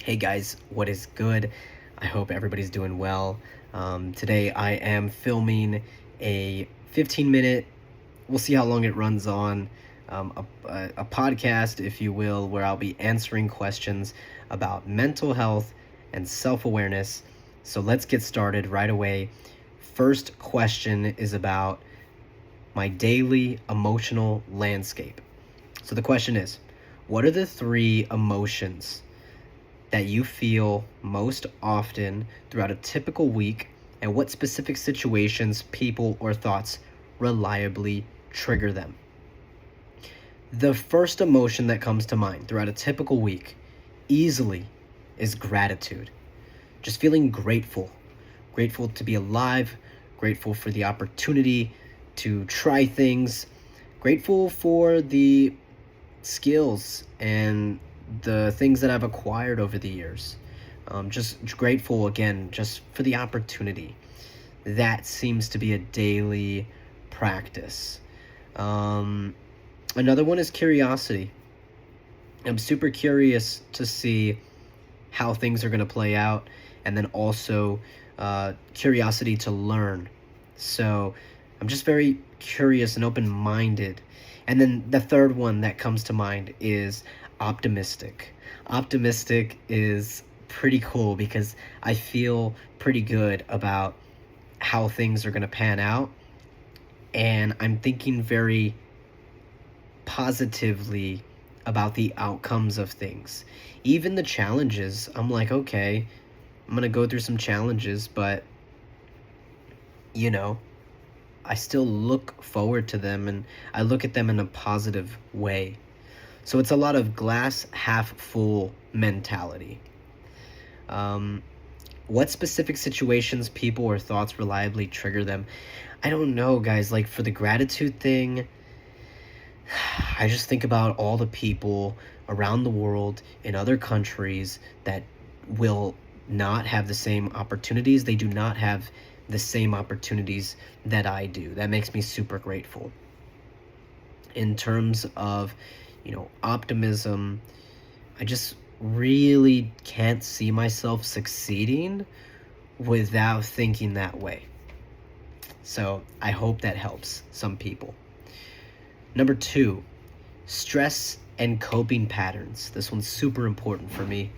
Hey guys, what is good? I hope everybody's doing well. Today I am filming a 15-minute, we'll see how long it runs on, a podcast, if you will, where I'll be answering questions about mental health and self-awareness. So let's get started right away. First question is about my daily emotional landscape. So the question is, what are the three emotions that you feel most often throughout a typical week, and what specific situations, people, or thoughts reliably trigger them? The first emotion that comes to mind throughout a typical week easily is gratitude. Just feeling grateful. Grateful to be alive, grateful for the opportunity to try things, grateful for the skills and the things that I've acquired over the years. Just grateful again, just for the opportunity. That seems to be a daily practice. Another one is curiosity. I'm super curious to see how things are going to play out, and then also curiosity to learn. So I'm just very curious and open-minded. And then the third one that comes to mind is optimistic. Optimistic is pretty cool because I feel pretty good about how things are going to pan out, and I'm thinking very positively about the outcomes of things. Even the challenges, I'm like, okay, I'm going to go through some challenges, but you know, I still look forward to them and I look at them in a positive way. So it's a lot of glass half full mentality. What specific situations, people, or thoughts reliably trigger them? I don't know, guys. Like for the gratitude thing, I just think about all the people around the world in other countries that will not have the same opportunities. They do not have the same opportunities that I do. That makes me super grateful. In terms of, optimism, I just really can't see myself succeeding without thinking that way. So I hope that helps some people. Number 2, stress and coping patterns. This one's super important for me.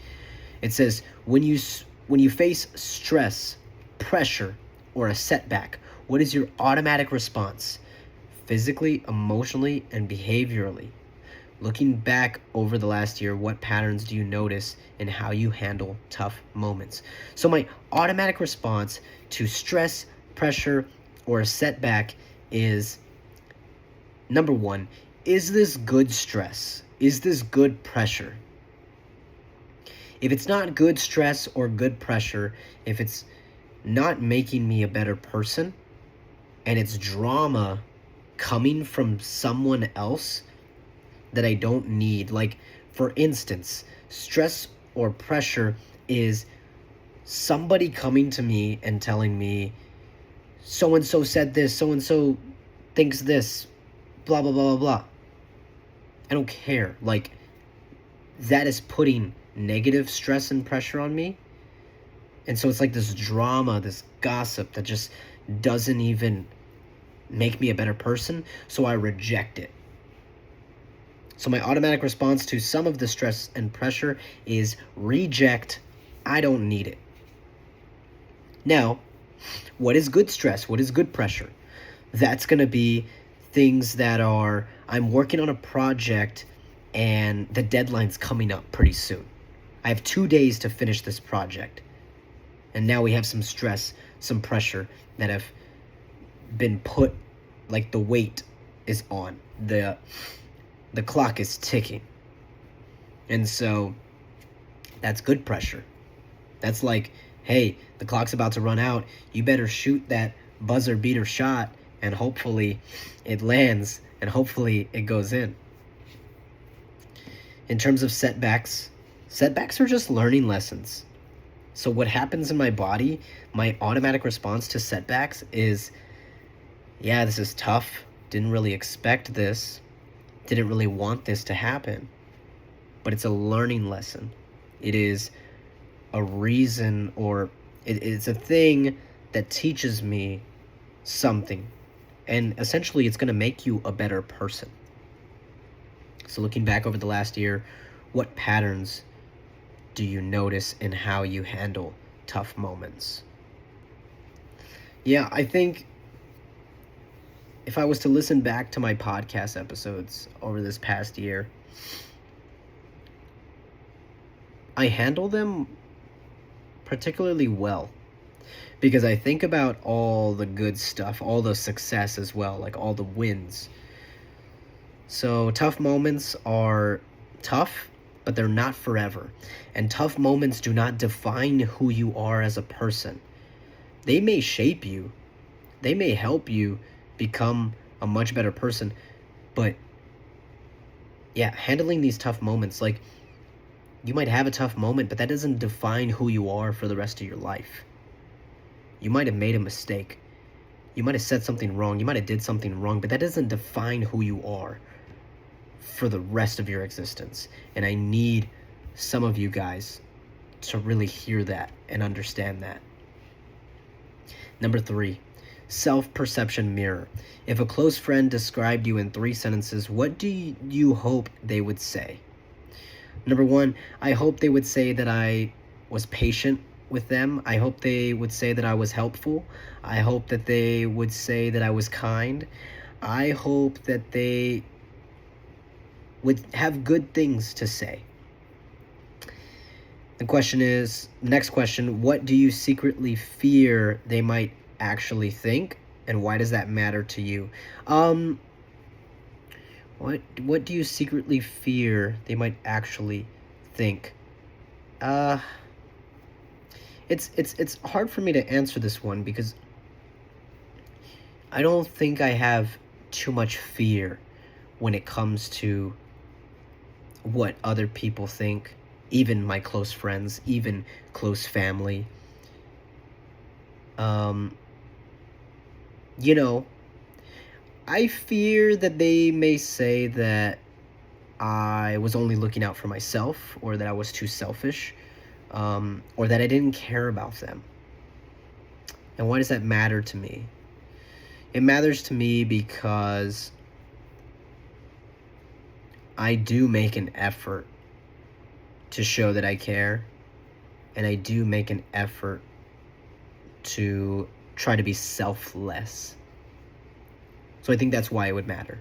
It says, when you face stress, pressure, or a setback, what is your automatic response? Physically, emotionally, and behaviorally. Looking back over the last year, what patterns do you notice in how you handle tough moments? So my automatic response to stress, pressure, or a setback is, number 1, is this good stress? Is this good pressure? If it's not good stress or good pressure, if it's not making me a better person, and it's drama coming from someone else that I don't need. Like, for instance, stress or pressure is somebody coming to me and telling me, so and so said this, so and so thinks this, blah, blah, blah, blah, blah. I don't care. Like, that is putting negative stress and pressure on me. And so it's like this drama, this gossip that just doesn't even make me a better person. So I reject it. So my automatic response to some of the stress and pressure is reject. I don't need it. Now, what is good stress? What is good pressure? That's going to be things that are, I'm working on a project and the deadline's coming up pretty soon. I have 2 days to finish this project. And now we have some stress, some pressure that have been put, like the weight is on. The clock is ticking. And so that's good pressure. That's like, hey, the clock's about to run out. You better shoot that buzzer beater shot, and hopefully it lands, and hopefully it goes in. In terms of setbacks are just learning lessons. So what happens in my body, my automatic response to setbacks is, yeah, this is tough. Didn't really expect this. Didn't really want this to happen. But it's a learning lesson. It is a reason, or it's a thing that teaches me something. And essentially, it's going to make you a better person. So, looking back over the last year, what patterns do you notice in how you handle tough moments? Yeah, I think if I was to listen back to my podcast episodes over this past year, I handle them particularly well, because I think about all the good stuff, all the success as well, like all the wins. So tough moments are tough, but they're not forever. And tough moments do not define who you are as a person. They may shape you, they may help you become a much better person, but yeah, handling these tough moments, like, you might have a tough moment, but that doesn't define who you are for the rest of your life. You might have made a mistake. You might have said something wrong. You might have did something wrong, but that doesn't define who you are for the rest of your existence. And I need some of you guys to really hear that and understand that. Number 3, self-perception mirror. If a close friend described you in 3 sentences, what do you hope they would say? Number 1, I hope they would say that I was patient with them. I hope they would say that I was helpful. I hope that they would say that I was kind. I hope that they would have good things to say. Next question, what do you secretly fear they might actually think, and why does that matter to you? What do you secretly fear they might actually think? It's hard for me to answer this one, because I don't think I have too much fear when it comes to what other people think, even my close friends, even close family. You know, I fear that they may say that I was only looking out for myself, or that I was too selfish, or that I didn't care about them. And why does that matter to me? It matters to me because I do make an effort to show that I care, and I do make an effort to try to be selfless. So I think that's why it would matter.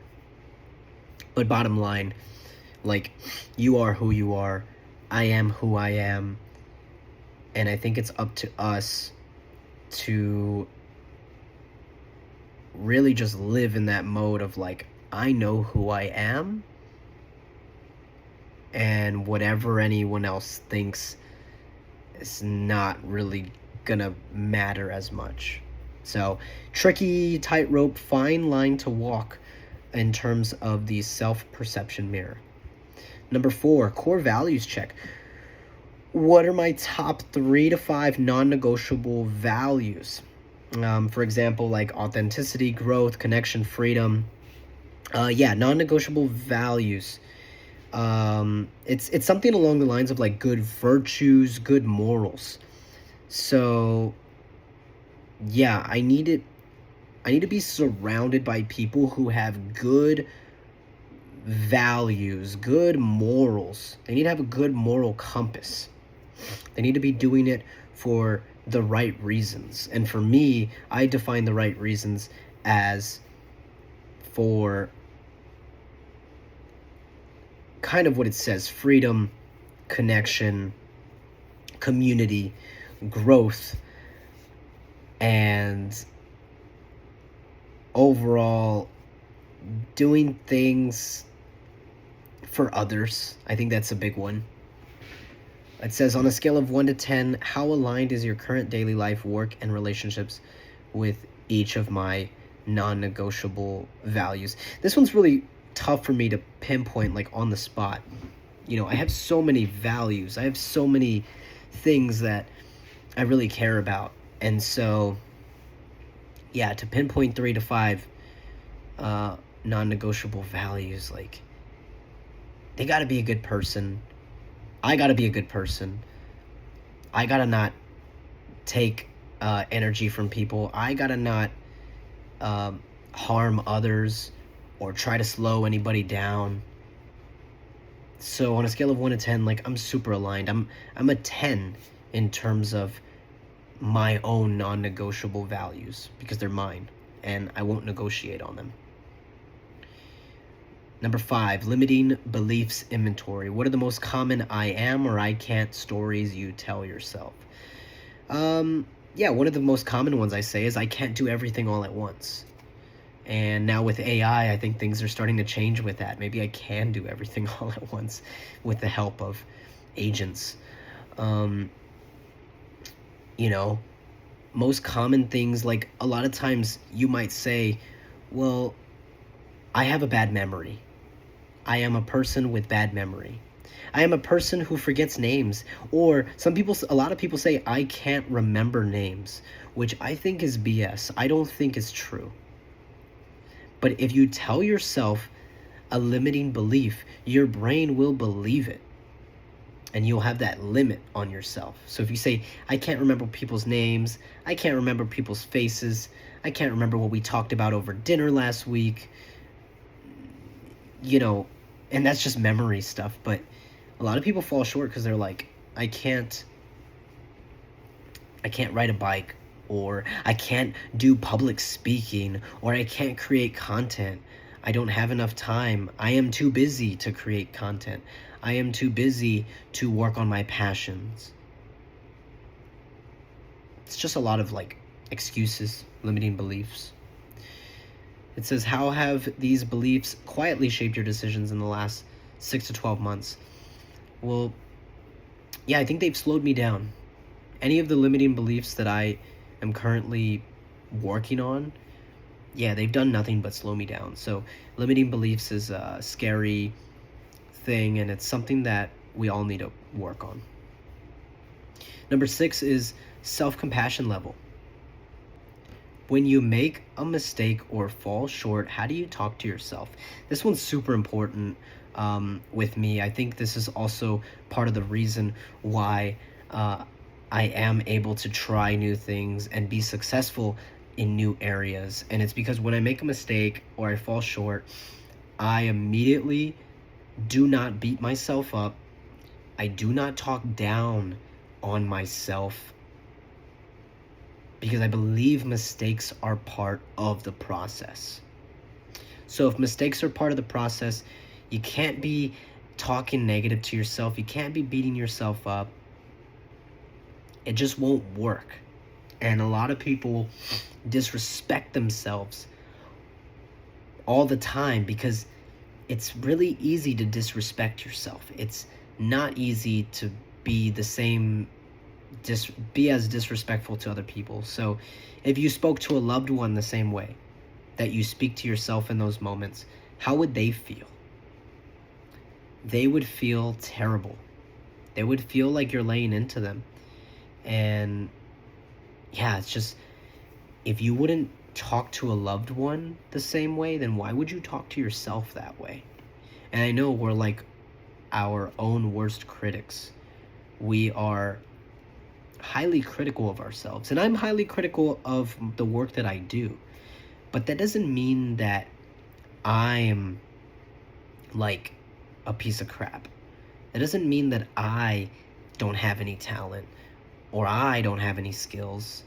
But bottom line, like, you are who you are, I am who I am, and I think it's up to us to really just live in that mode of, like, I know who I am, and whatever anyone else thinks is not really gonna matter as much. So, tricky, tightrope, fine line to walk in terms of the self-perception mirror. Number 4, core values check. What are my top 3 to 5 non-negotiable values? For example, like authenticity, growth, connection, freedom. Non-negotiable values. It's something along the lines of, like, good virtues, good morals. So, yeah, I need to be surrounded by people who have good values, good morals. They need to have a good moral compass. They need to be doing it for the right reasons. And for me, I define the right reasons as for kind of what it says: freedom, connection, community, growth, and overall doing things for others. I think that's a big one. It says, on a scale of 1 to 10, how aligned is your current daily life, work, and relationships with each of my non-negotiable values? This one's really tough for me to pinpoint, like, on the spot. You know, I have so many values. I have so many things that I really care about. And so, yeah, to pinpoint 3 to 5 non-negotiable values, like, they got to be a good person. I got to be a good person. I gotta not take energy from people. I gotta not harm others or try to slow anybody down. So on a scale of 1 to 10, like, I'm super aligned. I'm a 10 in terms of my own non-negotiable values because they're mine and I won't negotiate on them. Number 5, limiting beliefs inventory. What are the most common I am or I can't stories you tell yourself? Yeah, one of the most common ones I say is I can't do everything all at once. And now with AI, I think things are starting to change with that. Maybe I can do everything all at once with the help of agents. Um, you know, most common things, like a lot of times you might say, well, I have a bad memory. I am a person with bad memory. I am a person who forgets names. Or a lot of people say, I can't remember names, which I think is BS. I don't think is true. But if you tell yourself a limiting belief, your brain will believe it. And you'll have that limit on yourself. So if you say, I can't remember people's names, I can't remember people's faces, I can't remember what we talked about over dinner last week, and that's just memory stuff. But a lot of people fall short because they're like, I can't ride a bike, or I can't do public speaking, or I can't create content. I don't have enough time. I am too busy to create content. I am too busy to work on my passions. It's just a lot of excuses, limiting beliefs. It says, how have these beliefs quietly shaped your decisions in the last 6 to 12 months? Well, yeah, I think they've slowed me down. Any of the limiting beliefs that I am currently working on, yeah, they've done nothing but slow me down. So limiting beliefs is a scary thing, and it's something that we all need to work on. Number 6 is self-compassion level. When you make a mistake or fall short, how do you talk to yourself? This one's super important with me. I think this is also part of the reason why I am able to try new things and be successful in new areas. And it's because when I make a mistake or I fall short, I immediately do not beat myself up. I do not talk down on myself, because I believe mistakes are part of the process. So if mistakes are part of the process, you can't be talking negative to yourself. You can't be beating yourself up. It just won't work. And a lot of people disrespect themselves all the time because it's really easy to disrespect yourself. It's not easy to be be as disrespectful to other people. So if you spoke to a loved one the same way that you speak to yourself in those moments, how would they feel? They would feel terrible. They would feel like you're laying into them. And yeah, it's just, if you wouldn't talk to a loved one the same way, then why would you talk to yourself that way? And I know we're like our own worst critics. We are highly critical of ourselves, and I'm highly critical of the work that I do, but that doesn't mean that I'm like a piece of crap. That doesn't mean that I don't have any talent, or I don't have any skills,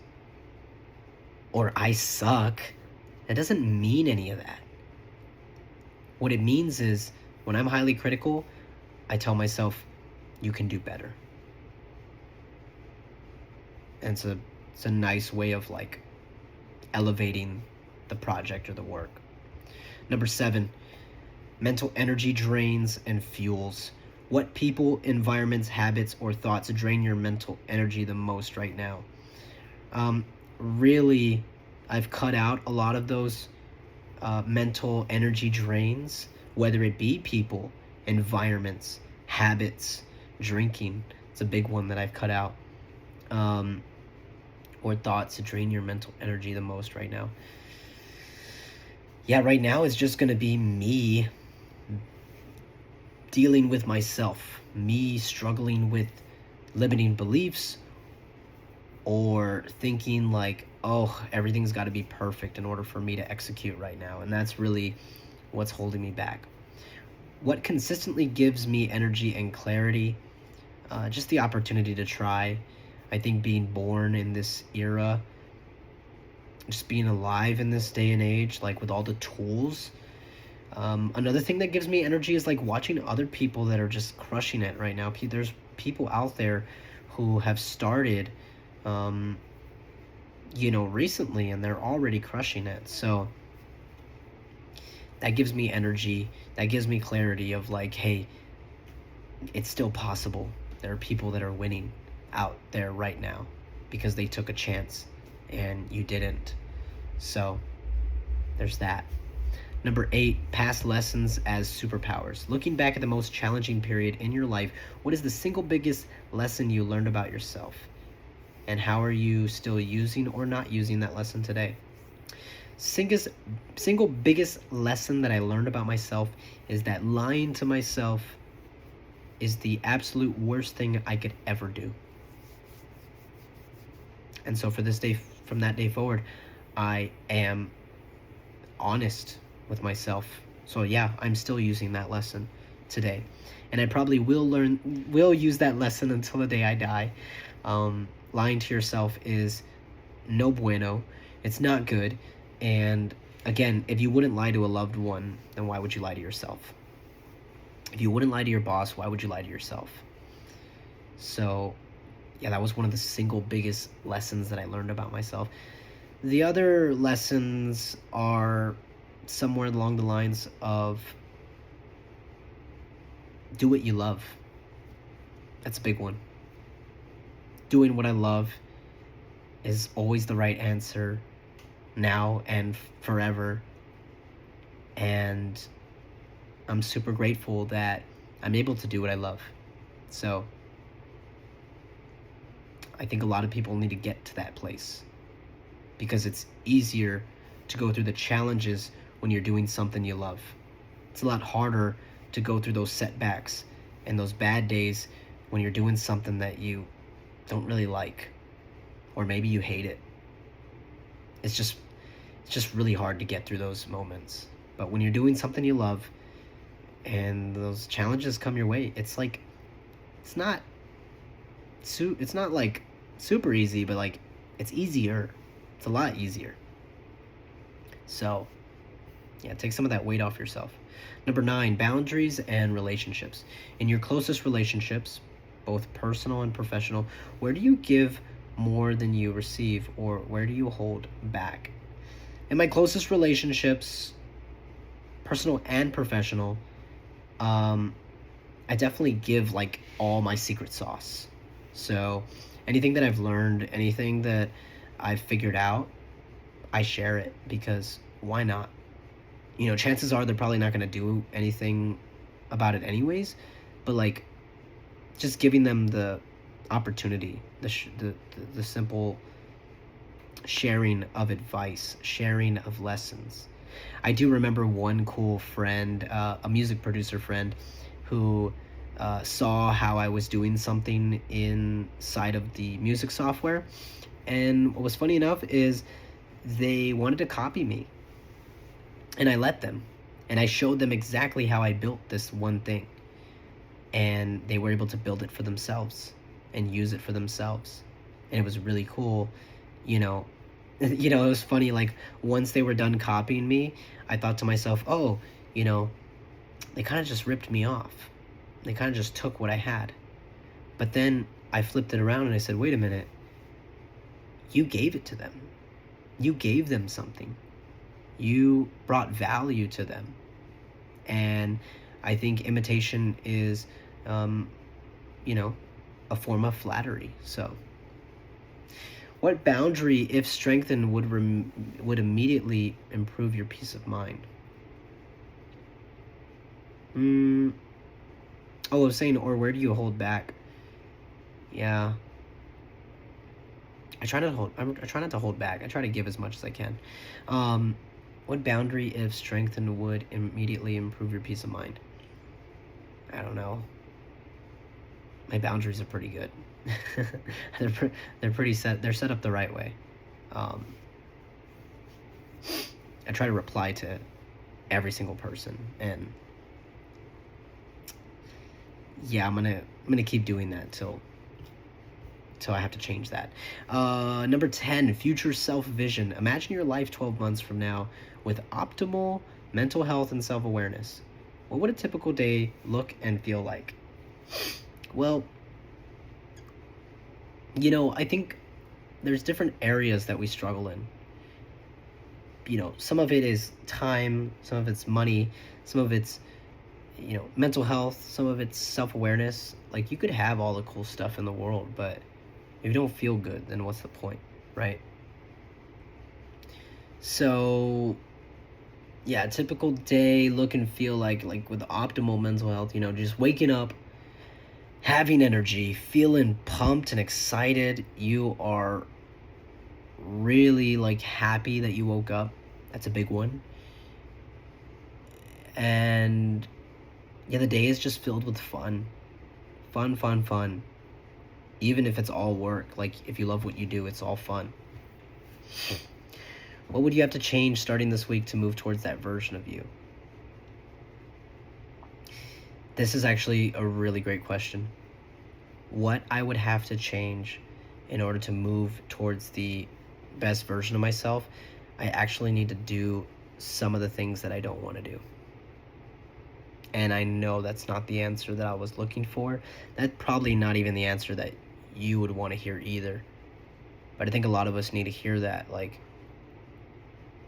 or I suck. It doesn't mean any of that. What it means is, when I'm highly critical, I tell myself, you can do better. And it's a nice way of elevating the project or the work. Number 7, mental energy drains and fuels. What people, environments, habits, or thoughts drain your mental energy the most right now? Really, I've cut out a lot of those mental energy drains, whether it be people, environments, habits, drinking. It's a big one that I've cut out. Or thoughts to drain your mental energy the most right now. Yeah, right now it's just going to be me dealing with myself, me struggling with limiting beliefs, or thinking like, oh, everything's got to be perfect in order for me to execute right now. And that's really what's holding me back. What consistently gives me energy and clarity? Just the opportunity to try. I think being born in this era, just being alive in this day and age, like with all the tools. Another thing that gives me energy is like watching other people that are just crushing it right now. There's people out there who have started, um, recently, and they're already crushing it. So that gives me energy. That gives me clarity of like, hey, it's still possible. There are people that are winning out there right now because they took a chance and you didn't. So there's that. Number 8, past lessons as superpowers. Looking back at the most challenging period in your life, what is the single biggest lesson you learned about yourself? And how are you still using or not using that lesson today? Single biggest lesson that I learned about myself is that lying to myself is the absolute worst thing I could ever do. And so for this day, from that day forward, I am honest with myself. So yeah, I'm still using that lesson today. And I probably will use that lesson until the day I die. Lying to yourself is no bueno. It's not good. And again, if you wouldn't lie to a loved one, then why would you lie to yourself? If you wouldn't lie to your boss, why would you lie to yourself? So yeah, that was one of the single biggest lessons that I learned about myself. The other lessons are somewhere along the lines of do what you love. That's a big one. Doing what I love is always the right answer now and forever. And I'm super grateful that I'm able to do what I love. So I think a lot of people need to get to that place because it's easier to go through the challenges when you're doing something you love. It's a lot harder to go through those setbacks and those bad days when you're doing something that you don't really like, or maybe you hate it. It's just really hard to get through those moments. But when you're doing something you love and those challenges come your way, it's like it's not like super easy, but like it's easier. It's a lot easier. So yeah, take some of that weight off yourself. Number 9, boundaries and relationships. In your closest relationships, both personal and professional, where do you give more than you receive, or where do you hold back? In my closest relationships, personal and professional, I definitely give like all my secret sauce. So anything that I've learned, anything that I've figured out, I share it because why not? Chances are they're probably not going to do anything about it anyways, but like just giving them the opportunity, the simple sharing of advice, sharing of lessons. I do remember one cool friend, a music producer friend, who saw how I was doing something inside of the music software. And what was funny enough is they wanted to copy me. And I let them. And I showed them exactly how I built this one thing. And they were able to build it for themselves and use it for themselves. And it was really cool. It was funny, like once they were done copying me, I thought to myself, oh, they kind of just ripped me off. They kind of just took what I had. But then I flipped it around and I said, wait a minute. You gave it to them. You gave them something. You brought value to them. And I think imitation is, a form of flattery. So what boundary, if strengthened, would immediately improve your peace of mind? I was saying, or where do you hold back? Yeah. I try not to hold back. I try to give as much as I can. What boundary, if strengthened, would immediately improve your peace of mind? I don't know. my boundaries are pretty good. They're pretty set. They're set up the right way. Um, I try to reply to every single person, and yeah, I'm gonna keep doing that till I have to change that. Number 10, future self vision. Imagine your life 12 months from now with optimal mental health and self awareness. What would a typical day look and feel like? Well, I think there's different areas that we struggle in. Some of it is time, some of it's money, some of it's, mental health, some of it's self awareness. Like, you could have all the cool stuff in the world, but if you don't feel good, then what's the point, right? So, yeah, a typical day look and feel like with optimal mental health, just waking up, having energy, feeling pumped and excited. You are really like happy that you woke up. That's a big one. And yeah, the day is just filled with fun. Fun, fun, fun. Even if it's all work, like if you love what you do, it's all fun. What would you have to change starting this week to move towards that version of you? This is actually a really great question. What I would have to change in order to move towards the best version of myself, I actually need to do some of the things that I don't want to do. And I know that's not the answer that I was looking for. That's probably not even the answer that you would want to hear either. But I think a lot of us need to hear that. Like,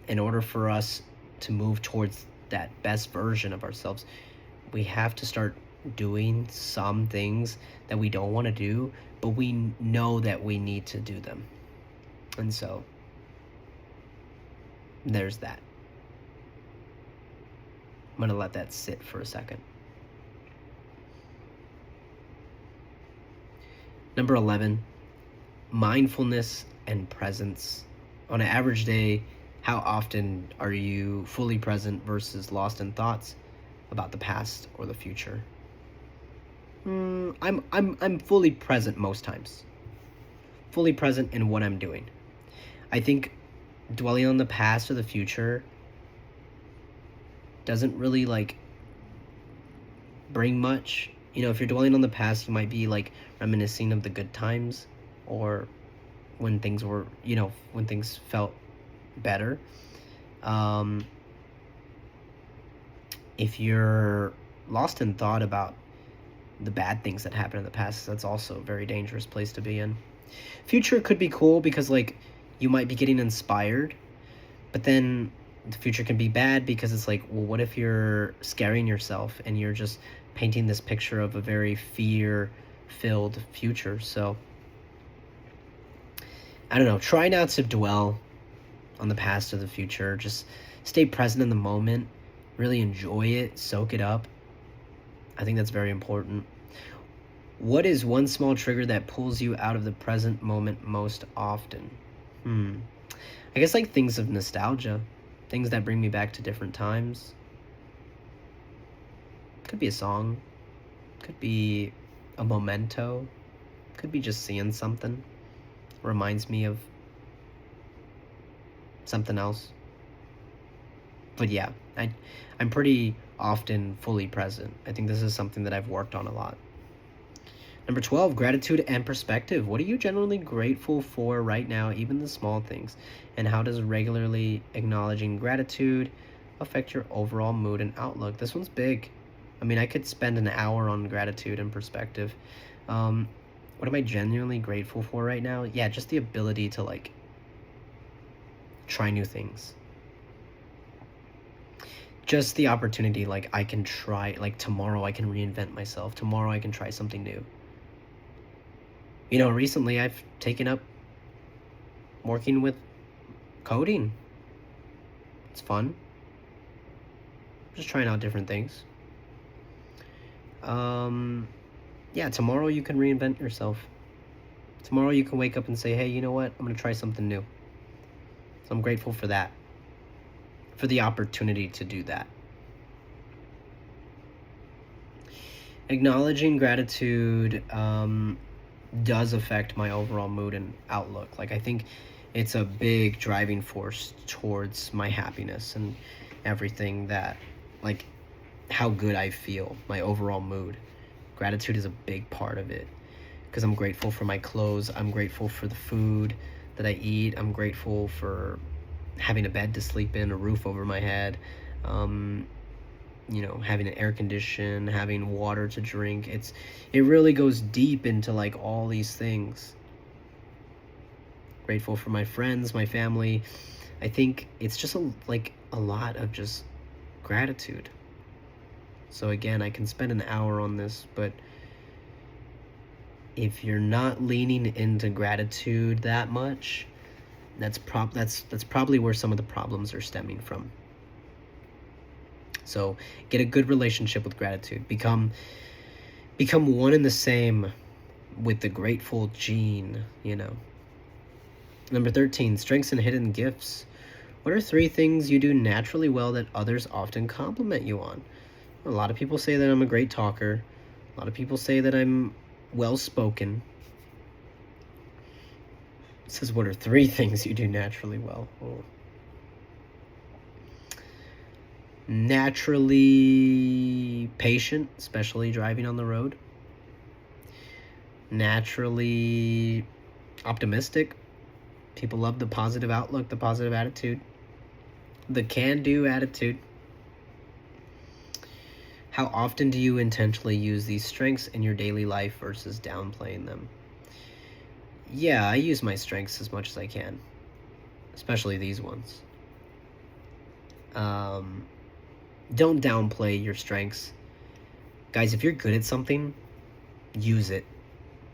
in order for us to move towards that best version of ourselves, we have to start doing some things that we don't want to do, but we know that we need to do them. And so, there's that. I'm going to let that sit for a second. Number 11, mindfulness and presence. On an average day, how often are you fully present versus lost in thoughts about the past or the future? I'm fully present most times. Fully present in what I'm doing. I think dwelling on the past or the future doesn't really like bring much. If you're dwelling on the past, you might be like reminiscing of the good times or when things were, when things felt better. If you're lost in thought about the bad things that happened in the past, that's also a very dangerous place to be in. Future could be cool because like you might be getting inspired, but then the future can be bad because it's like, well, what if you're scaring yourself and you're just painting this picture of a very fear-filled future? So I don't know, try not to dwell on the past or the future. Just stay present in the moment, really enjoy it, soak it up. I think that's very important. What is one small trigger that pulls you out of the present moment most often? I guess like things of nostalgia, things that bring me back to different times. Could be a song, could be a memento, could be just seeing something. Reminds me of something else. But yeah, I'm pretty often fully present. I think this is something that I've worked on a lot. Number 12, gratitude and perspective. What are you generally grateful for right now, even the small things? And how does regularly acknowledging gratitude affect your overall mood and outlook? This one's big. I mean, I could spend an hour on gratitude and perspective. What am I genuinely grateful for right now? Yeah, just the ability to like try new things. Just the opportunity, like I can try, like tomorrow I can reinvent myself. Tomorrow I can try something new. Recently I've taken up working with coding. It's fun. Just trying out different things. Yeah, tomorrow you can reinvent yourself. Tomorrow you can wake up and say, hey, you know what? I'm going to try something new. So I'm grateful for that. For the opportunity to do that. Acknowledging gratitude does affect my overall mood and outlook. Like, I think it's a big driving force towards my happiness and everything that, like, how good I feel, my overall mood. Gratitude is a big part of it because I'm grateful for my clothes. I'm grateful for the food that I eat. I'm grateful for having a bed to sleep in, a roof over my head, um, having an air condition, having water to drink. It really goes deep into like all these things. Grateful for my friends, my family. I think it's just a lot of just gratitude. So again, I can spend an hour on this, but if you're not leaning into gratitude that much, that's probably where some of the problems are stemming from. So get a good relationship with gratitude. Become one and the same with the grateful gene, Number 13, strengths and hidden gifts. What are 3 things you do naturally well that others often compliment you on? A lot of people say that I'm a great talker. A lot of people say that I'm well spoken. It says, what are 3 things you do naturally well? Oh. Naturally patient, especially driving on the road. Naturally optimistic. People love the positive outlook, the positive attitude, the can-do attitude. How often do you intentionally use these strengths in your daily life versus downplaying them? Yeah, I use my strengths as much as I can, especially these ones. Don't downplay your strengths. Guys, if you're good at something, use it.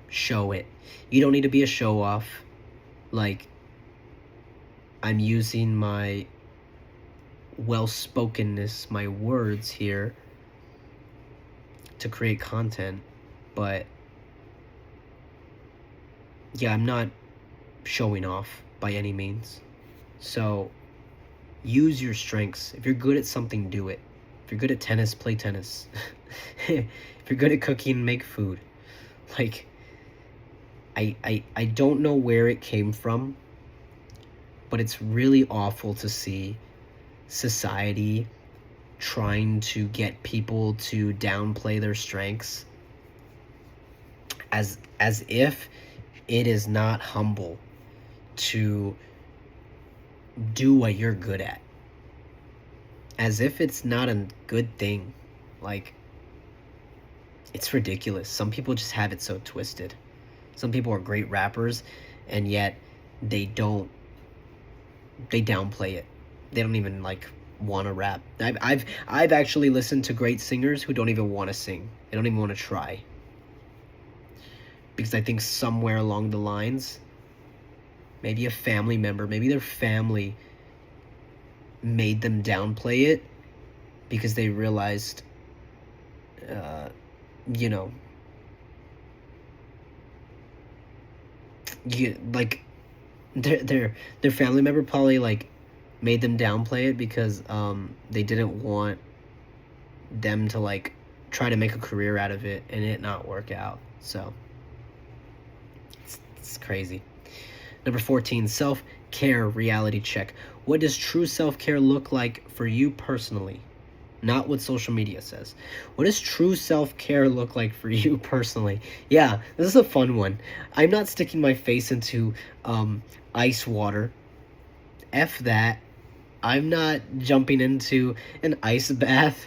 Show it. You don't need to be a show-off. Like, I'm using my well-spokenness, my words here to create content, but yeah, I'm not showing off by any means. So use your strengths. If you're good at something, do it. If you're good at tennis, play tennis. If you're good at cooking, make food. Like, I don't know where it came from, but it's really awful to see society trying to get people to downplay their strengths as if it is not humble to do what you're good at. As if it's not a good thing. Like, it's ridiculous. Some people just have it so twisted. Some people are great rappers, and yet they downplay it. They don't even want to rap. I've actually listened to great singers who don't even want to sing. They don't even want to try. Because I think somewhere along the lines, maybe a family member, maybe their family made them downplay it because they realized, their family member probably made them downplay it because they didn't want them to try to make a career out of it and it not work out. So it's crazy. Number 14, self-care reality check. What does true self-care look like for you personally? Not what social media says. What does true self-care look like for you personally? Yeah, this is a fun one. I'm not sticking my face into ice water. F that. I'm not jumping into an ice bath.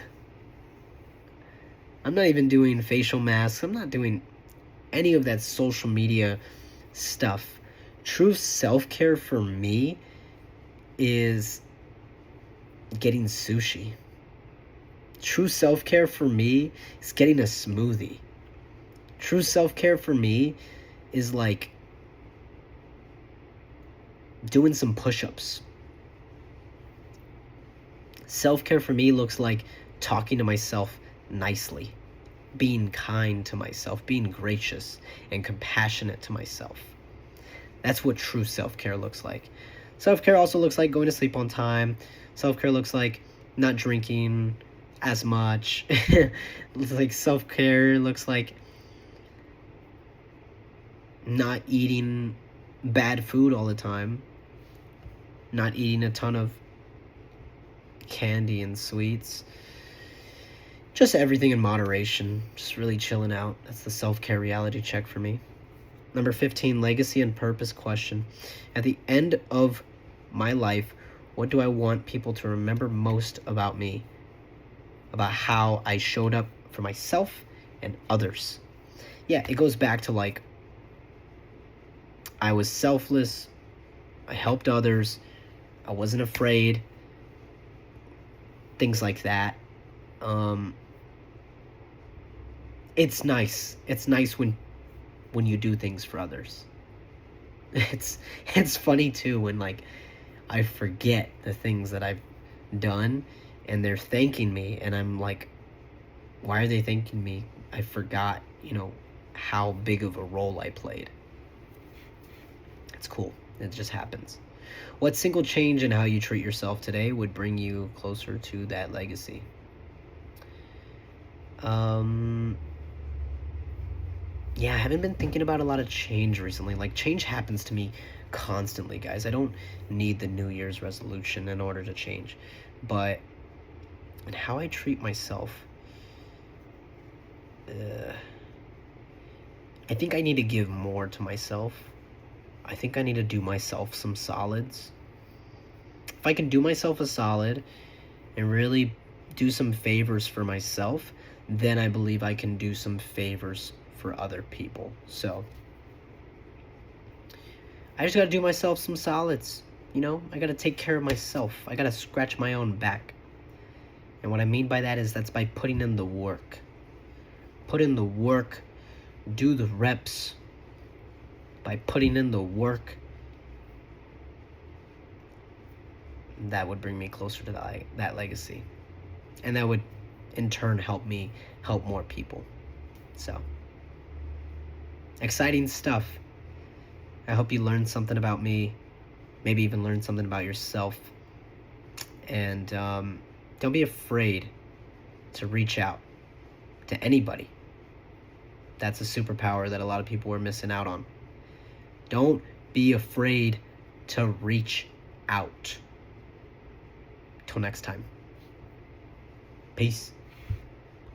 I'm not even doing facial masks. I'm not doing any of that social media stuff. True self-care for me is getting sushi. True self-care for me is getting a smoothie. True self-care for me is doing some push-ups. Self-care for me looks like talking to myself nicely, being kind to myself, being gracious and compassionate to myself. That's what true self-care looks like. Self-care also looks like going to sleep on time. Self-care looks like not drinking as much. Looks like self-care looks like not eating bad food all the time, not eating a ton of candy and sweets, just everything in moderation, just really chilling out. That's the self-care reality check for me. Number 15, legacy and purpose question. At the end of my life, what do I want people to remember most about me? About how I showed up for myself and others. Yeah, it goes back to like, I was selfless, I helped others, I wasn't afraid, things like that. It's nice. It's nice when you do things for others. It's funny too when like I forget the things that I've done and they're thanking me and I'm like, why are they thanking me? I forgot, how big of a role I played. It's cool. It just happens. What single change in how you treat yourself today would bring you closer to that legacy? Yeah, I haven't been thinking about a lot of change recently. Like, change happens to me constantly, guys. I don't need the New Year's resolution in order to change. But, and how I treat myself, I think I need to give more to myself. I think I need to do myself some solids. If I can do myself a solid and really do some favors for myself, then I believe I can do some favors for other people. So I just gotta do myself some solids. I gotta take care of myself. I gotta scratch my own back. And what I mean by that is that's by putting in the work. Put in the work, do the reps. By putting in the work, that would bring me closer to that legacy. And that would in turn help me help more people. So, exciting stuff. I hope you learned something about me, maybe even learned something about yourself. And don't be afraid to reach out to anybody. That's a superpower that a lot of people are missing out on. Don't be afraid to reach out. Till next time. Peace.